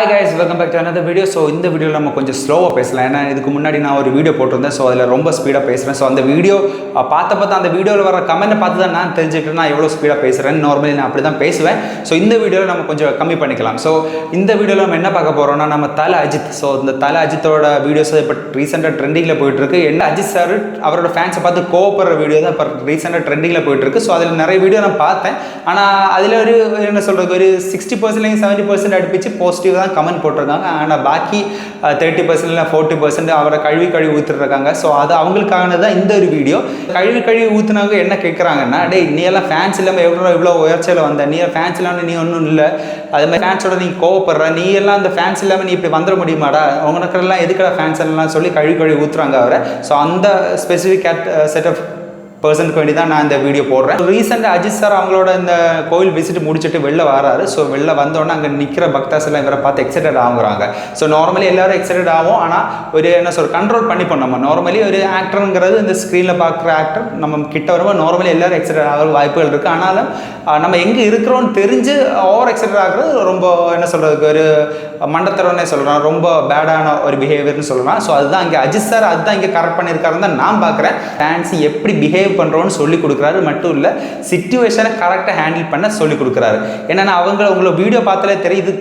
Hi guys, welcome back to another video. So இந்த வீடியோவில் நம்ம கொஞ்சம் ஸ்லோவாக பேசலாம். ஏன்னா இதுக்கு முன்னாடி நான் ஒரு வீடியோ போட்டிருந்தேன். ஸோ அதில் ரொம்ப ஸ்பீடாக பேசுகிறேன். ஸோ அந்த வீடியோ பார்த்த அந்த வீடியோவில் வர கமெண்ட்டை பார்த்து தான் நான் தெரிஞ்சுக்கிட்டு நான் எவ்வளோ ஸ்பீடாக பேசுகிறேன். நார்மலி நான் அப்படி தான் பேசுவேன். ஸோ இந்த வீடியோவில் நம்ம கொஞ்சம் கம்மி பண்ணிக்கலாம். ஸோ இந்த வீடியோவில் நம்ம என்ன பார்க்க போகிறோம்னா நம்ம தல அஜித். ஸோ இந்த தல அஜித்தோட வீடியோஸ் இப்போ ரீசெண்டாக ட்ரெண்டிங்கில் போயிட்டுருக்கு. என்ன அஜித் சார் அவரோட ஃபேன்ஸை பார்த்து கோவப்படுற வீடியோ தான் இப்போ ரீசெண்டாக ட்ரெண்டிங்கில் போயிட்டுருக்கு. ஸோ அதில் நிறைய வீடியோ நான் பார்த்தேன். ஆனால் அதில் ஒரு என்ன சொல்கிறது ஒரு 60% 70% அடுப்பிச்சு பாசிட்டிவ் தான் கமெண்ட் போட்டிருக்காங்க. ஆனால் பாக்கி 30% இல்லை 40% அவரை கழுவி ஊற்றுருக்காங்க. ஸோ அது அவங்களுக்கானது தான் இந்த ஒரு வீடியோ. கழுவி ஊற்றுனவங்க என்ன கேட்குறாங்கன்னா, டே நீ எல்லாம் ஃபேன்ஸ் இல்லாமல் இவ்வளோ உயர்ச்சியில் வந்த, நீ ஃபேன்ஸ் இல்லாமல் நீ ஒன்றும் இல்லை, அது மாதிரி ஃபேன்ஸோட நீ கோவப்படுற, நீ எல்லாம் அந்த ஃபேன்ஸ் இல்லாமல் நீ இப்படி வந்துட முடியுமாடா, உங்களுக்கெல்லாம் எதுக்கடா ஃபேன்ஸ் எல்லாம் சொல்லி கழுவி ஊற்றுறாங்க அவரை. ஸோ அந்த ஸ்பெசிஃபிக் செட் ஆஃப் பர்சனுக்கு வேண்டி தான் நான் இந்த வீடியோ போடுறேன். ரீசெண்டாக அஜித் சார் அவங்களோட இந்த கோவில் விசிட் முடிச்சுட்டு வெளில வராரு. ஸோ வெளில வந்தோடனே அங்கே நிற்கிற பக்தாஸ் எல்லாம் இவரை பார்த்து எக்ஸைட்டட் ஆகுறாங்க. ஸோ நார்மலி எல்லாரும் எக்ஸைட்டட் ஆகும். ஆனால் ஒரு என்ன சொல்ற கண்ட்ரோல் பண்ணிப்போம். நம்ம நார்மலி ஒரு ஆக்டருங்கிறது இந்த ஸ்க்ரீனில் பார்க்குற ஆக்டர் நம்ம கிட்ட வரும்போது நார்மலி எல்லாரும் எக்ஸைட்டட் ஆகிற வாய்ப்புகள் இருக்குது. ஆனாலும் நம்ம எங்கே இருக்கிறோன்னு தெரிஞ்சு ஓவர் எக்ஸைட்டட் ஆகிறது ரொம்ப என்ன சொல்கிறதுக்கு ஒரு மண்டத்தரம்னே சொல்லலாம், ரொம்ப பேடான ஒரு பிஹேவியர்னு சொல்லலாம். ஸோ அதுதான் இங்கே அஜித் சார் அதுதான் இங்கே கரெக்ட் பண்ணியிருக்காருன்னு தான் நான் பார்க்குறேன். ஃபேன்ஸ் எப்படி பிஹேவ் பண்ணுறோன்னு சொல்லி கொடுக்குறாரு. மட்டும் இல்லை சிச்சுவேஷனை கரெக்டாக ஹேண்டில் பண்ண சொல்லி கொடுக்குறாரு. என்னென்னா உங்களை வீடியோ பார்த்தாலே தெரியுது,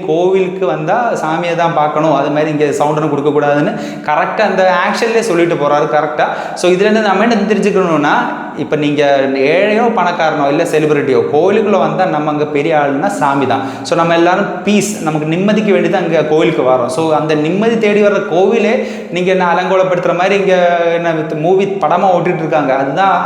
கோவிலுக்கு வந்தால் சாமியை தான் பார்க்கணும், அது மாதிரி இங்கே சவுண்டனும் கொடுக்கக்கூடாதுன்னு கரெக்டாக அந்த ஆக்ஷன்லேயே சொல்லிட்டு போகிறாரு கரெக்டாக. ஸோ இதுலேருந்து நம்ம என்ன தெரிஞ்சுக்கணுன்னா, இப்போ நீங்கள் ஏழையோ பணக்காரனோ இல்லை செலிபிரிட்டியோ கோவிலுக்குள்ளே வந்தால் நம்ம அங்கே பெரிய ஆளுன்னா சாமி தான். ஸோ நம்ம எல்லாரும் பீஸ் நமக்கு நிம்மதிக்கு வேண்டி தான் அங்கே கோவிலுக்கு வரோம். ஸோ அந்த நிம்மதி தேடி வர்ற கோவிலே நீங்கள் என்ன அலங்கோலப்படுத்துகிற மாதிரி இங்கே என்ன மூவி படமாக ஓட்டிகிட்டு இருக்காங்க. அதுதான்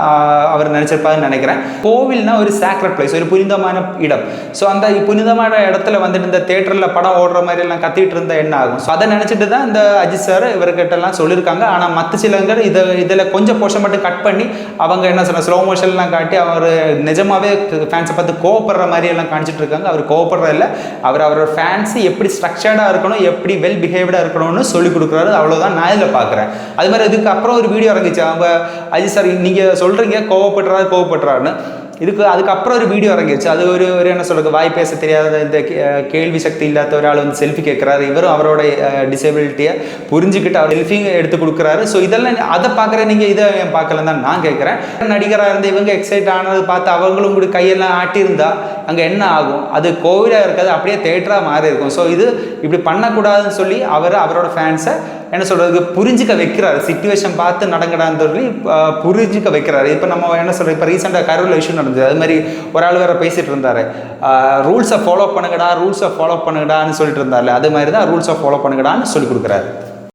அவர் நினச்சிருப்பாருன்னு நினைக்கிறேன். கோவில்னா ஒரு சாக்ரட் பிளேஸ், ஒரு புனிதமான இடம். ஸோ அந்த புனிதமான இடத்துல வந்துட்டு இந்த தேட்டரில் படம் ஓடுற மாதிரி எல்லாம் கத்திட்டு இருந்தால் என்ன ஆகும்? ஸோ அதை நினச்சிட்டு தான் இந்த அஜித் சார் இவர்கிட்டலாம் சொல்லியிருக்காங்க. ஆனால் மற்ற சிலங்கள் இதில் கொஞ்சம் போர்ஷன் மட்டும் கட் பண்ணி அவங்க என்ன சொன்ன ஸ்லோ மோஷன்லாம் காட்டி அவர் நிஜமாவே ஃபேன்ஸை பார்த்து கோவப்படுற மாதிரி எல்லாம் காமிச்சிட்டு இருக்காங்க. அவர் கோவப்படுற இல்லை, அவரோட ஃபேன்ஸ் எப்படி ஸ்ட்ரக்சர்டாக இருக்கணும், எப்படி வெல் பிஹேவ்டாக இருக்கணும்னு சொல்லி கொடுக்குறாரு. அவ்வளோதான் நான் இதில் பார்க்குறேன். அது மாதிரி இதுக்கு அப்புறம் ஒரு வீடியோ இறங்கிச்சு. அவங்க அஜித் சார் நீங்கள் சொல்கிறீங்க கோவப்படுறாருன்னு, அதுக்கப்புறம் ஒரு வீடியோ இறங்கிடுச்சு. அது ஒரு என்ன சொல்கிறது வாய் பேச தெரியாத இந்த கேள்வி சக்தி இல்லாத ஒரு ஆள் வந்து செல்ஃபி கேட்குறாரு. இவரும் அவரோட டிசேபிலிட்டியை புரிஞ்சுக்கிட்டு அவர் செல்ஃபி எடுத்து கொடுக்குறாரு. ஸோ இதெல்லாம் அதை பார்க்குற நீங்கள் இதை பார்க்கலன்னு தான் நான் கேட்குறேன். நடிகராக இருந்து இவங்க எக்ஸைட் ஆனது பார்த்து அவங்களும் கூட கையெல்லாம் ஆட்டியிருந்தா அங்கே என்ன ஆகும்? அது கோவிலாக இருக்காது, அப்படியே தேட்டராக மாறி இருக்கும். ஸோ இது இப்படி பண்ணக்கூடாதுன்னு சொல்லி அவரோட ஃபேன்ஸை என்ன சொல்கிறது புரிஞ்சிக்க வைக்கிறாரு. சிச்சுவேஷன் பார்த்து நடங்கடான்னு சொல்லி புரிஞ்சிக்க வைக்கிறாரு. இப்போ நம்ம என்ன சொல்கிறோம், இப்போ ரீசெண்டாக கரூரில் இஷ்யூ நடந்தது. அது மாதிரி ஒரு ஆள் வேறு பேசிகிட்டு இருந்தார், ரூல்ஸை ஃபாலோ பண்ணுங்கடான்னு சொல்லிட்டு இருந்தார்ல. அது மாதிரி தான் ரூல்ஸை ஃபாலோ பண்ணுங்கடான்னு சொல்லி கொடுக்குறாரு.